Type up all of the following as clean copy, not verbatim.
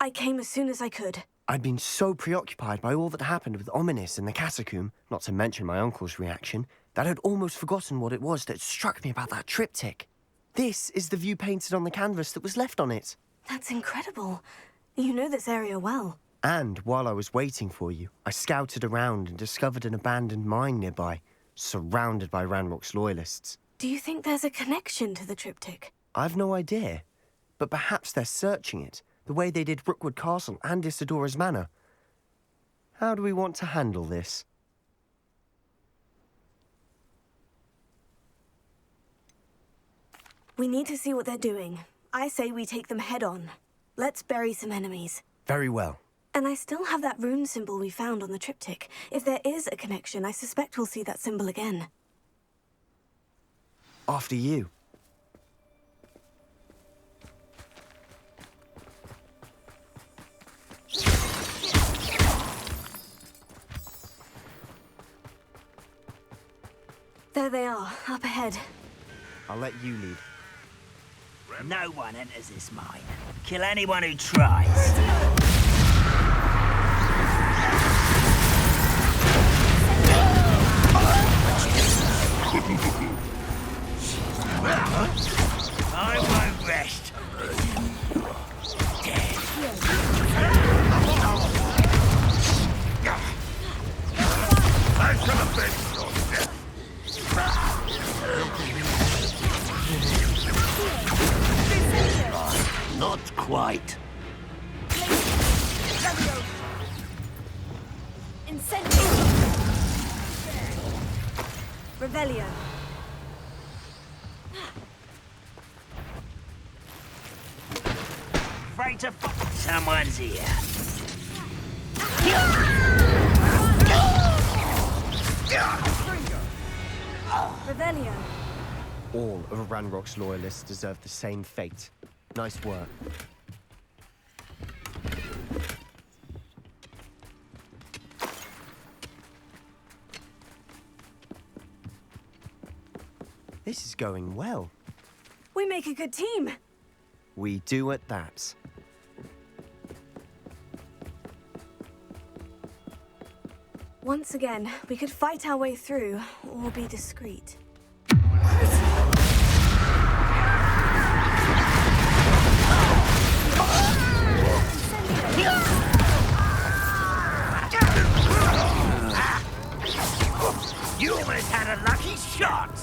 I came as soon as I could. I'd been so preoccupied by all that happened with Ominis and the catacomb, not to mention my uncle's reaction, that I'd almost forgotten what it was that struck me about that triptych. This is the view painted on the canvas that was left on it. That's incredible. You know this area well. And while I was waiting for you, I scouted around and discovered an abandoned mine nearby, surrounded by Ranrock's loyalists. Do you think there's a connection to the triptych? I've no idea, but perhaps they're searching it, the way they did Rookwood Castle and Isidora's Manor. How do we want to handle this? We need to see what they're doing. I say we take them head on. Let's bury some enemies. Very well. And I still have that rune symbol we found on the triptych. If there is a connection, I suspect we'll see that symbol again. After you. There they are, up ahead. I'll let you lead. No one enters this mine. Kill anyone who tries. I won't rest. Not quite. Incendio! Revelio. Afraid to fuck. Someone's here. Revelio. All of Ranrock's loyalists deserve the same fate. Nice work. This is going well. We make a good team. We do at that. Once again, we could fight our way through, or be discreet. You almost had a lucky shot.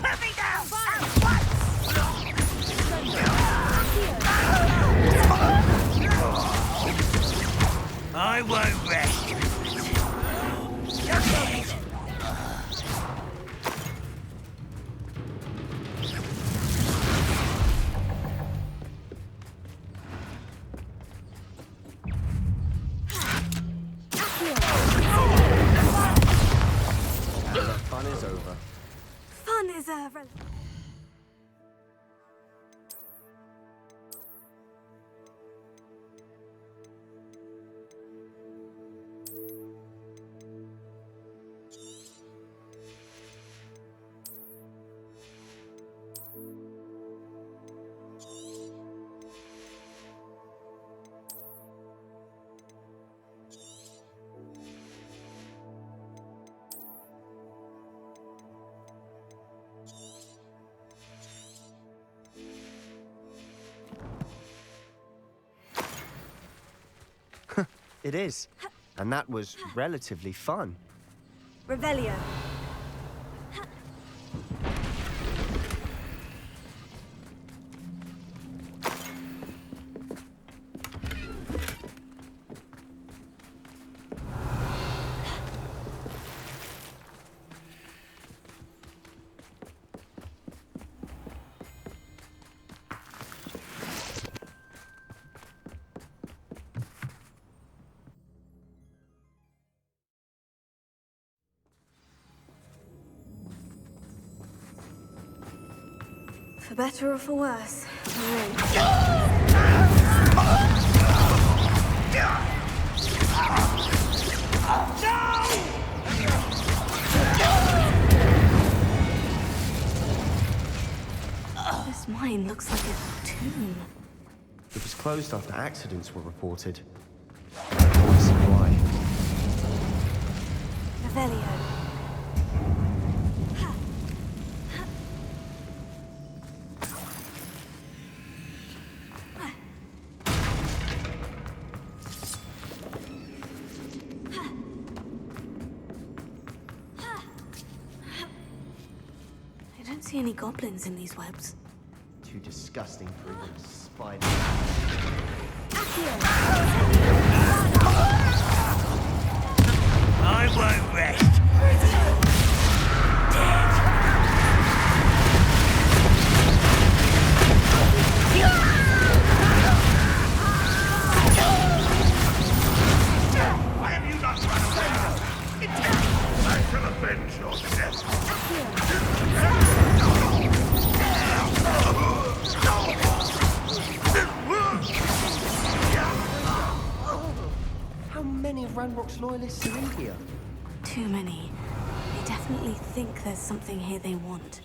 Put me down at once. I won't rest. Fun is over. Fun is over. It is. And that was relatively fun. Revelio. For better or for worse, we're in. sign looks like a tomb. It was closed after accidents were reported. I see why. Revelio. I don't see any goblins in these webs. Too disgusting for even a spider. I won't rest. Why have you not run away? I shall avenge your death. How many of Ranrock's loyalists are in here? Too many. They definitely think there's something here they want.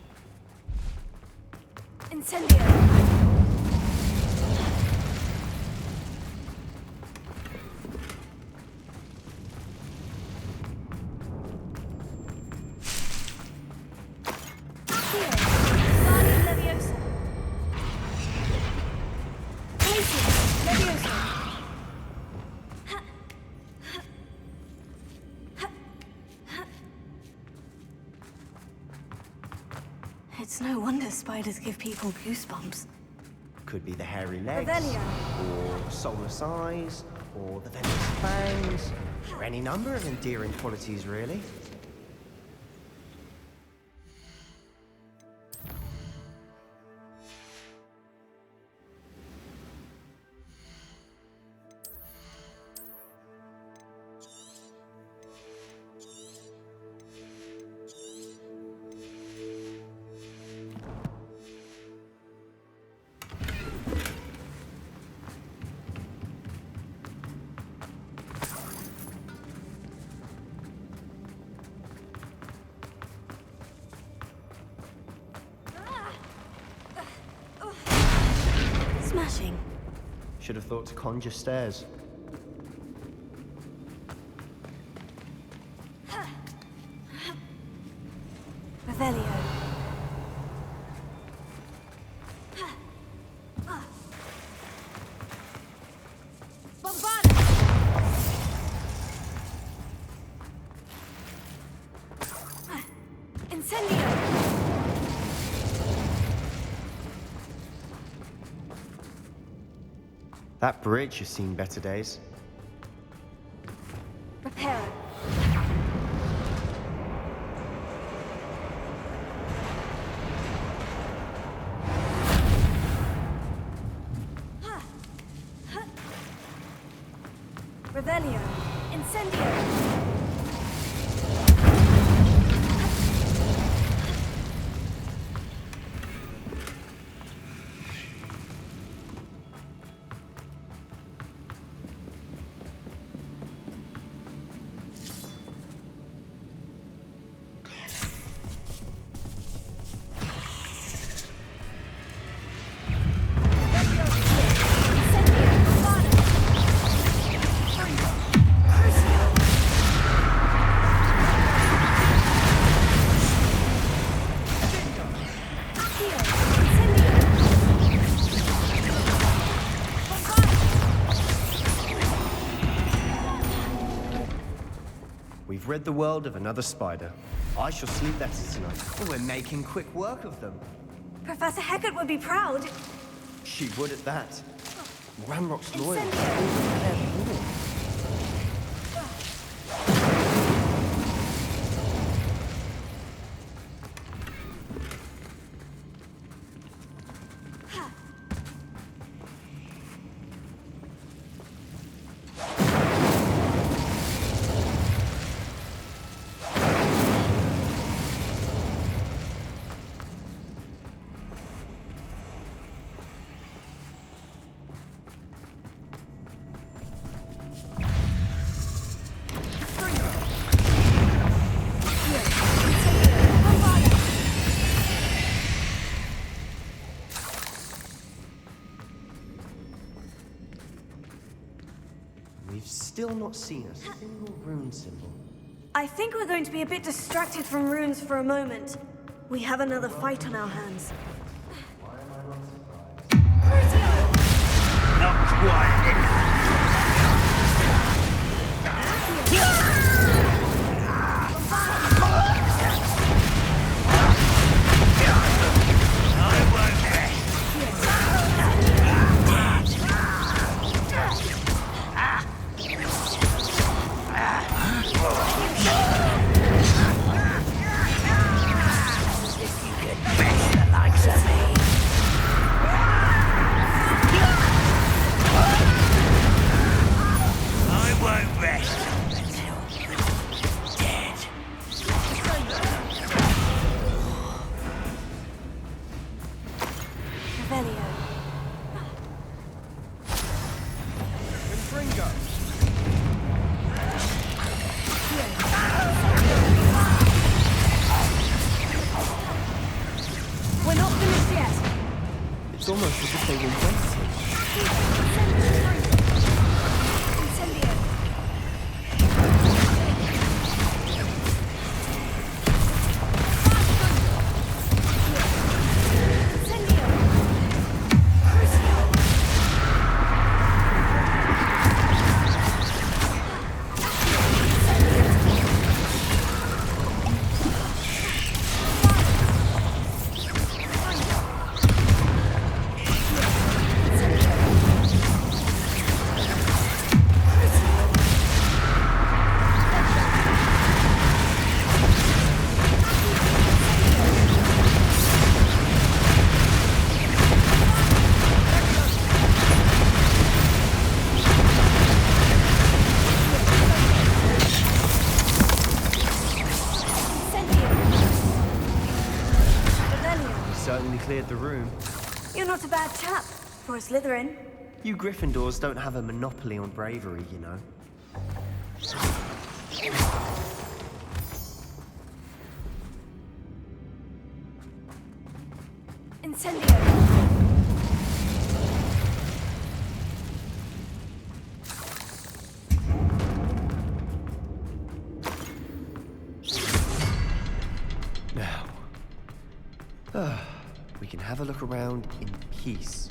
Incendio! It's no wonder spiders give people goosebumps. Could be the hairy legs, Revelio. or soulless eyes, or the venomous fangs, or any number of endearing qualities, really. Smashing. Should have thought to conjure stairs. Revelio. Bombard! Incendio! That bridge has seen better days. Repair. Revelio. Incendio. We've rid the world of another spider. I shall sleep better tonight. We're making quick work of them. Professor Hecat would be proud. She would at that. Ranrock's loyal. Incendio. still not seen a single rune symbol. I think we're going to be a bit distracted from runes for a moment. We have another fight on our hands. Not quite. It's almost as if they were waiting. Certainly cleared the room. You're not a bad chap for a Slytherin. You Gryffindors don't have a monopoly on bravery, you know. Incendio. Now, we can have a look around in peace.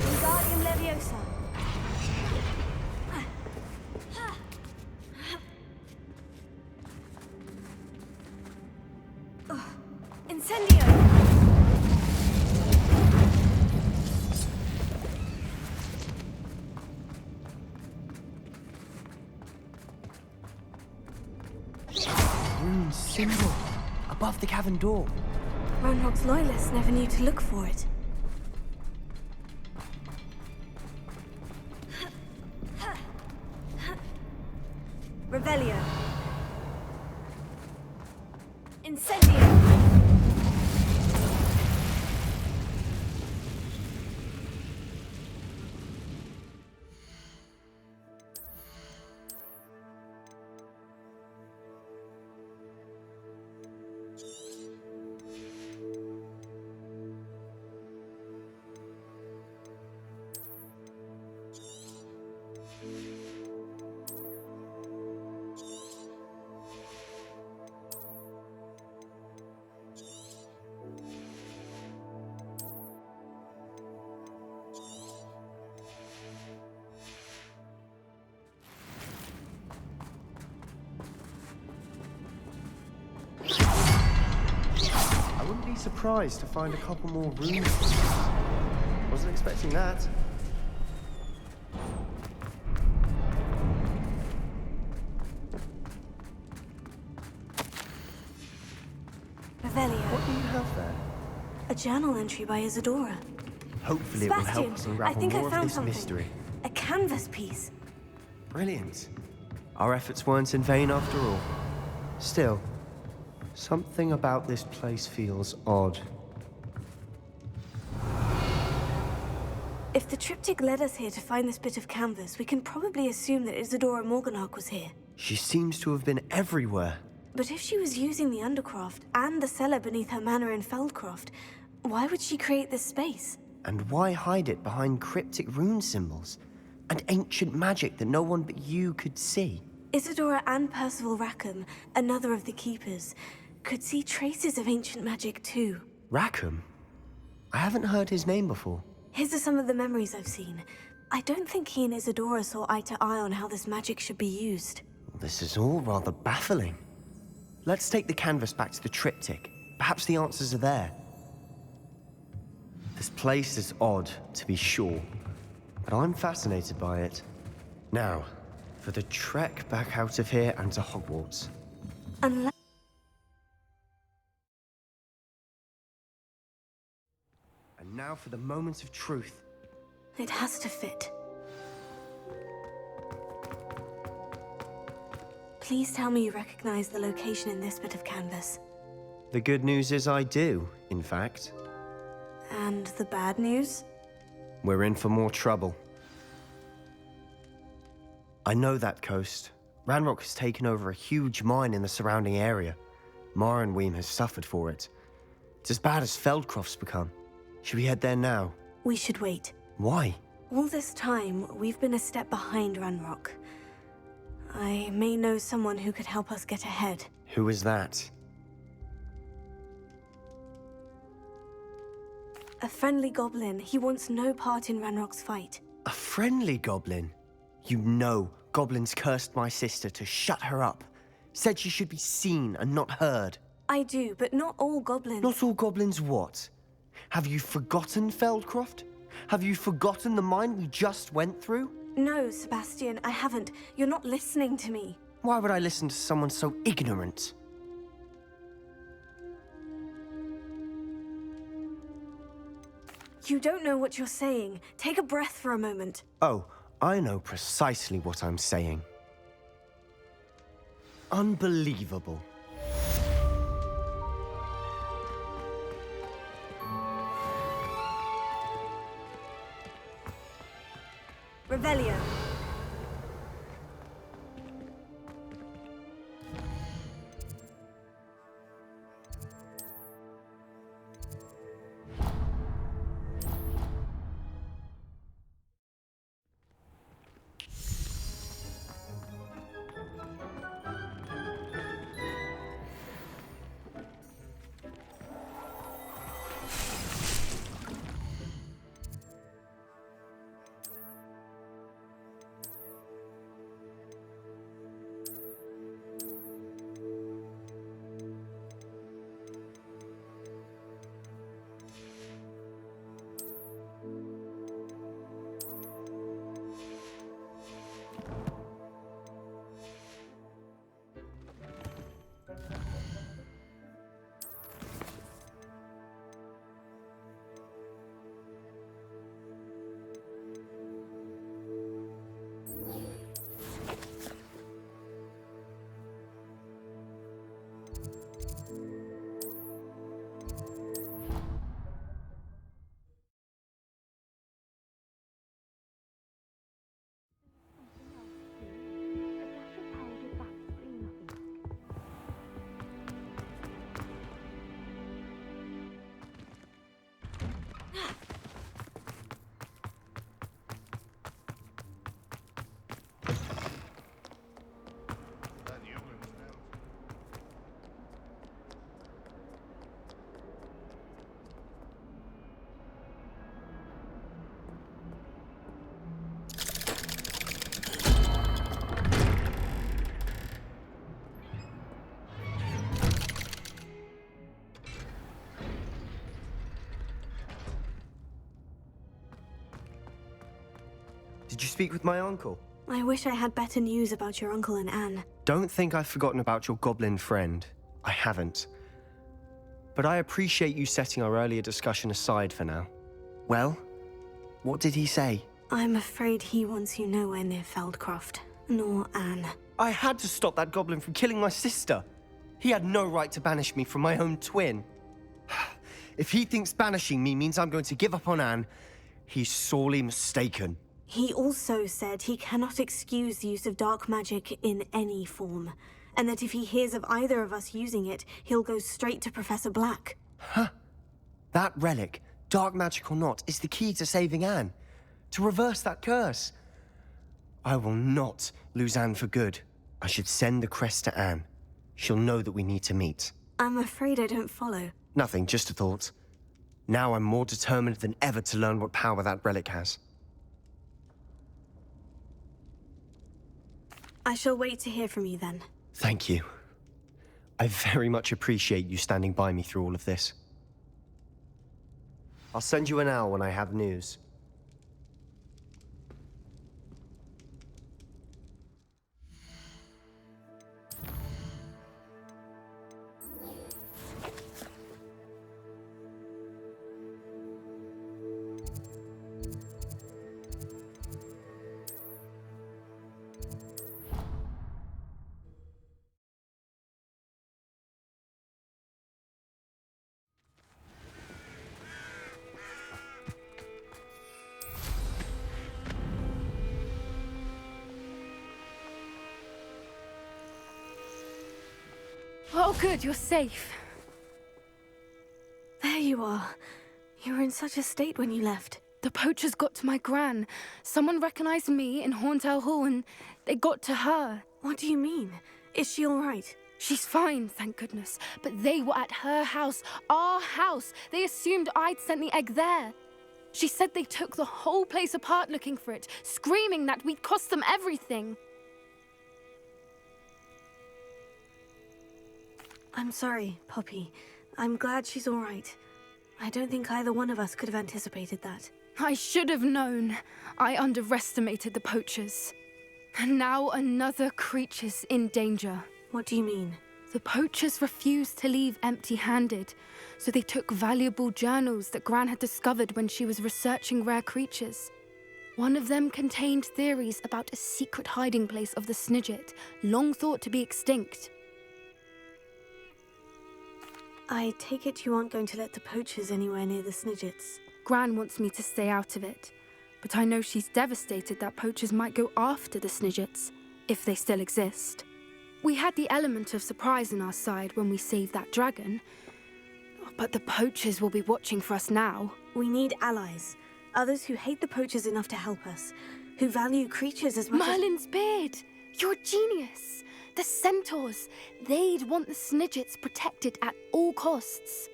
Wingardium Leviosa. Incendio. Rune symbol above the cavern door. Ranrock's loyalists never knew to look for it. Revelio. Incendio. I wouldn't be surprised to find a couple more runes. Wasn't expecting that. Revelio. What do you have there? A journal entry by Isadora. Hopefully it will help us Sebastian, I unravel think I more of found this something. mystery. A canvas piece. Brilliant. Our efforts weren't in vain after all. Still, something about this place feels odd. If the triptych led us here to find this bit of canvas, we can probably assume that Isadora Morganach was here. She seems to have been everywhere. But if she was using the Undercroft and the cellar beneath her manor in Feldcroft, why would she create this space? And why hide it behind cryptic rune symbols? And ancient magic that no one but you could see? Isadora and Percival Rackham, another of the keepers, could see traces of ancient magic too. Rackham? I haven't heard his name before. His are some of the memories I've seen. I don't think he and Isadora saw eye to eye on how this magic should be used. This is all rather baffling. Let's take the canvas back to the triptych. Perhaps the answers are there. This place is odd, to be sure, but I'm fascinated by it. Now, for the trek back out of here and to Hogwarts. Unless... And now for the moment of truth. It has to fit. Please tell me you recognize the location in this bit of canvas. The good news is I do, in fact. And the bad news? We're in for more trouble. I know that coast. Ranrock has taken over a huge mine in the surrounding area. Mornweem has suffered for it. It's as bad as Feldcroft's become. Should we head there now? We should wait. Why? All this time, we've been a step behind Ranrock. I may know someone who could help us get ahead. Who is that? A friendly goblin. He wants no part in Ranrock's fight. A friendly goblin? You know goblins cursed my sister to shut her up. Said she should be seen and not heard. I do, but not all goblins. Not all goblins what? Have you forgotten Feldcroft? Have you forgotten the mine we just went through? No, Sebastian, I haven't. You're not listening to me. Why would I listen to someone so ignorant? You don't know what you're saying. Take a breath for a moment. Oh, I know precisely what I'm saying. Unbelievable. Revelio. Did you speak with my uncle? I wish I had better news about your uncle and Anne. Don't think I've forgotten about your goblin friend. I haven't. But I appreciate you setting our earlier discussion aside for now. Well, what did he say? I'm afraid he wants you nowhere near Feldcroft, nor Anne. I had to stop that goblin from killing my sister. He had no right to banish me from my own twin. If he thinks banishing me means I'm going to give up on Anne, he's sorely mistaken. He also said he cannot excuse the use of dark magic in any form, and that if he hears of either of us using it, he'll go straight to Professor Black. Huh? That relic, dark magic or not, is the key to saving Anne. To reverse that curse. I will not lose Anne for good. I should send the crest to Anne. She'll know that we need to meet. I'm afraid I don't follow. Nothing, just a thought. Now I'm more determined than ever to learn what power that relic has. I shall wait to hear from you then. Thank you. I very much appreciate you standing by me through all of this. I'll send you an owl when I have news. Oh, good, you're safe. There you are. You were in such a state when you left. The poachers got to my gran. Someone recognized me in Horntail Hall and they got to her. What do you mean? Is she all right? She's fine, thank goodness. But they were at her house, our house. They assumed I'd sent the egg there. She said they took the whole place apart looking for it, screaming that we'd cost them everything. I'm sorry, Poppy. I'm glad she's all right. I don't think either one of us could have anticipated that. I should have known. I underestimated the poachers. And now another creature's in danger. What do you mean? The poachers refused to leave empty-handed, so they took valuable journals that Gran had discovered when she was researching rare creatures. One of them contained theories about a secret hiding place of the Snidget, long thought to be extinct. I take it you aren't going to let the poachers anywhere near the Snidgets. Gran wants me to stay out of it, but I know she's devastated that poachers might go after the Snidgets, if they still exist. We had the element of surprise on our side when we saved that dragon, but the poachers will be watching for us now. We need allies. Others who hate the poachers enough to help us, who value creatures as much Merlin's beard! You're a genius! The centaurs! They'd want the Snidgets protected at all costs.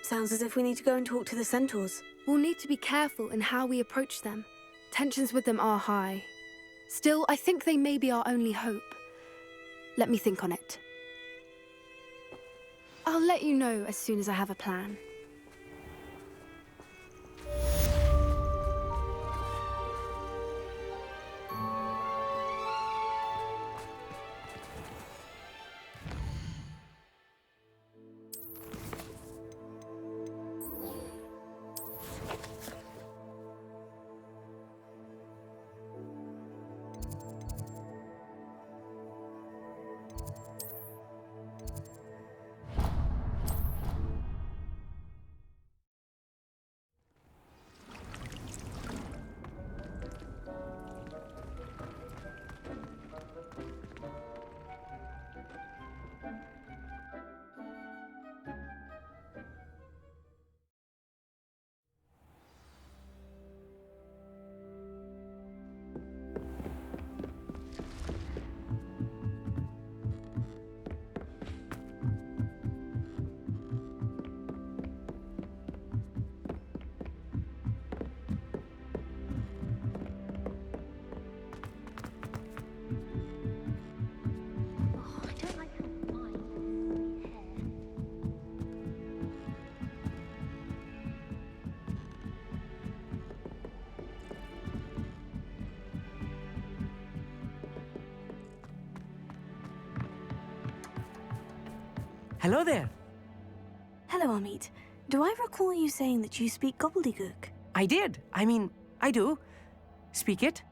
Sounds as if we need to go and talk to the centaurs. We'll need to be careful in how we approach them. Tensions with them are high. Still, I think they may be our only hope. Let me think on it. I'll let you know as soon as I have a plan. Hello there. Hello, Amit. Do I recall you saying that you speak gobbledygook? I did. I do. Speak it.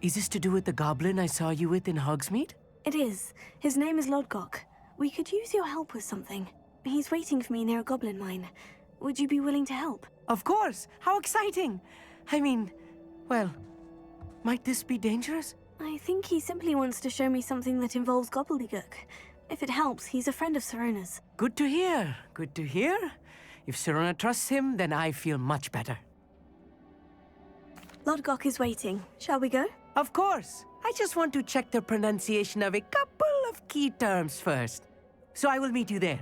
Is this to do with the goblin I saw you with in Hogsmeade? It is. His name is Lodgok. We could use your help with something. He's waiting for me near a goblin mine. Would you be willing to help? Of course. How exciting. Well, might this be dangerous? I think he simply wants to show me something that involves gobbledygook. If it helps, he's a friend of Sirona's. Good to hear. Good to hear. If Sirona trusts him, then I feel much better. Lodgok is waiting. Shall we go? Of course. I just want to check the pronunciation of a couple of key terms first. So I will meet you there.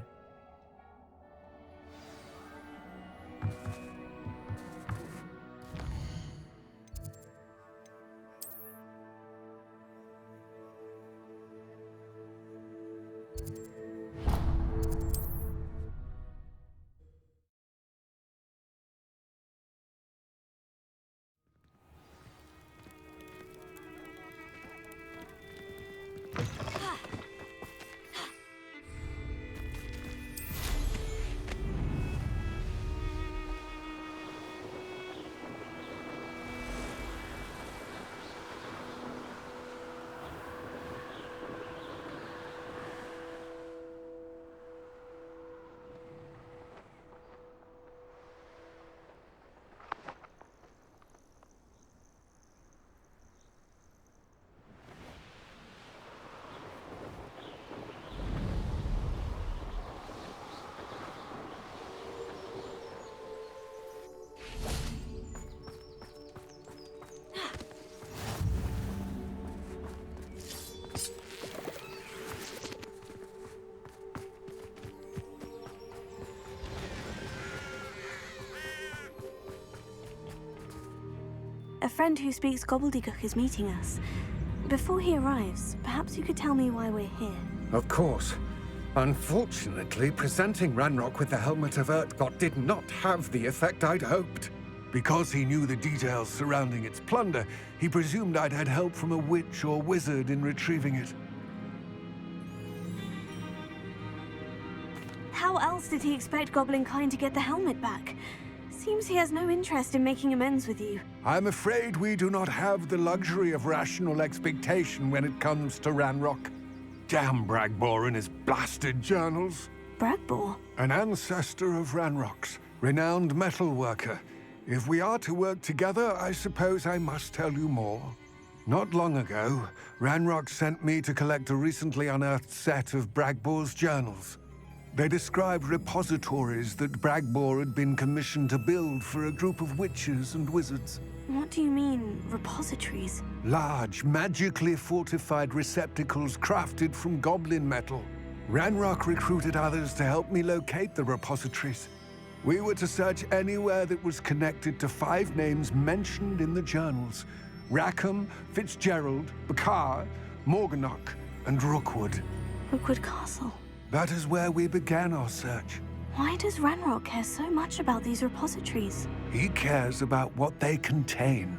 A friend who speaks gobbledygook is meeting us. Before he arrives, perhaps you could tell me why we're here. Of course. Unfortunately, presenting Ranrock with the helmet of Urtkot did not have the effect I'd hoped. Because he knew the details surrounding its plunder, he presumed I'd had help from a witch or wizard in retrieving it. How else did he expect Goblinkind to get the helmet back? Seems he has no interest in making amends with you. I'm afraid we do not have the luxury of rational expectation when it comes to Ranrock. Damn Bragbor and his blasted journals. Bragbor? An ancestor of Ranrock's, renowned metal worker. If we are to work together, I suppose I must tell you more. Not long ago, Ranrock sent me to collect a recently unearthed set of Bragbor's journals. They described repositories that Bragbor had been commissioned to build for a group of witches and wizards. What do you mean, repositories? Large, magically fortified receptacles crafted from goblin metal. Ranrock recruited others to help me locate the repositories. We were to search anywhere that was connected to 5 names mentioned in the journals: Rackham, Fitzgerald, Bakar, Morganach, and Rookwood. Rookwood Castle. That is where we began our search. Why does Ranrock care so much about these repositories? He cares about what they contain.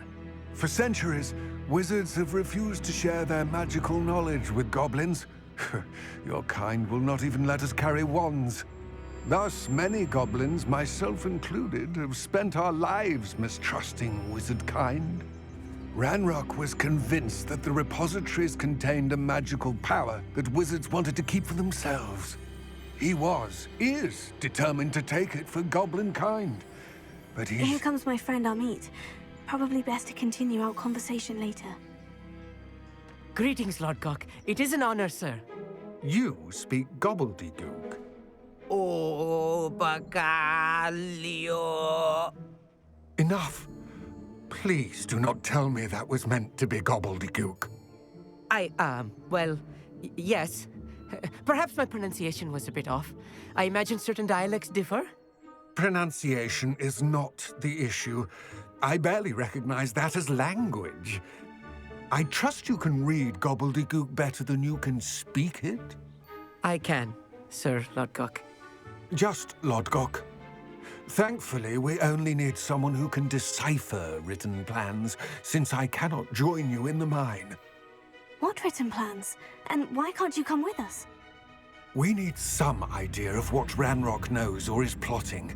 For centuries, wizards have refused to share their magical knowledge with goblins. Your kind will not even let us carry wands. Thus, many goblins, myself included, have spent our lives mistrusting wizard kind. Ranrock was convinced that the repositories contained a magical power that wizards wanted to keep for themselves. He is determined to take it for goblin kind. But Here comes my friend Amit. Probably best to continue our conversation later. Greetings, Lodgok. It is an honor, sir. You speak gobbledygook. Oh, Bacalio. Enough. Please do not tell me that was meant to be gobbledygook. Yes. Perhaps my pronunciation was a bit off. I imagine certain dialects differ. Pronunciation is not the issue. I barely recognize that as language. I trust you can read gobbledygook better than you can speak it? I can, Sir Lodgok. Just Lodgok. Thankfully, we only need someone who can decipher written plans, since I cannot join you in the mine. What written plans? And why can't you come with us? We need some idea of what Ranrock knows or is plotting.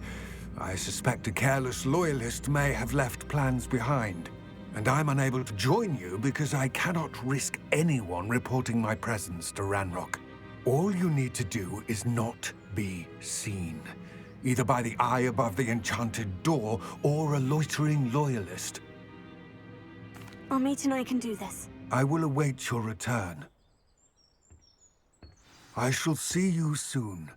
I suspect a careless loyalist may have left plans behind. And I'm unable to join you because I cannot risk anyone reporting my presence to Ranrock. All you need to do is not be seen. Either by the eye above the enchanted door, or a loitering loyalist. Amit and I can do this. I will await your return. I shall see you soon.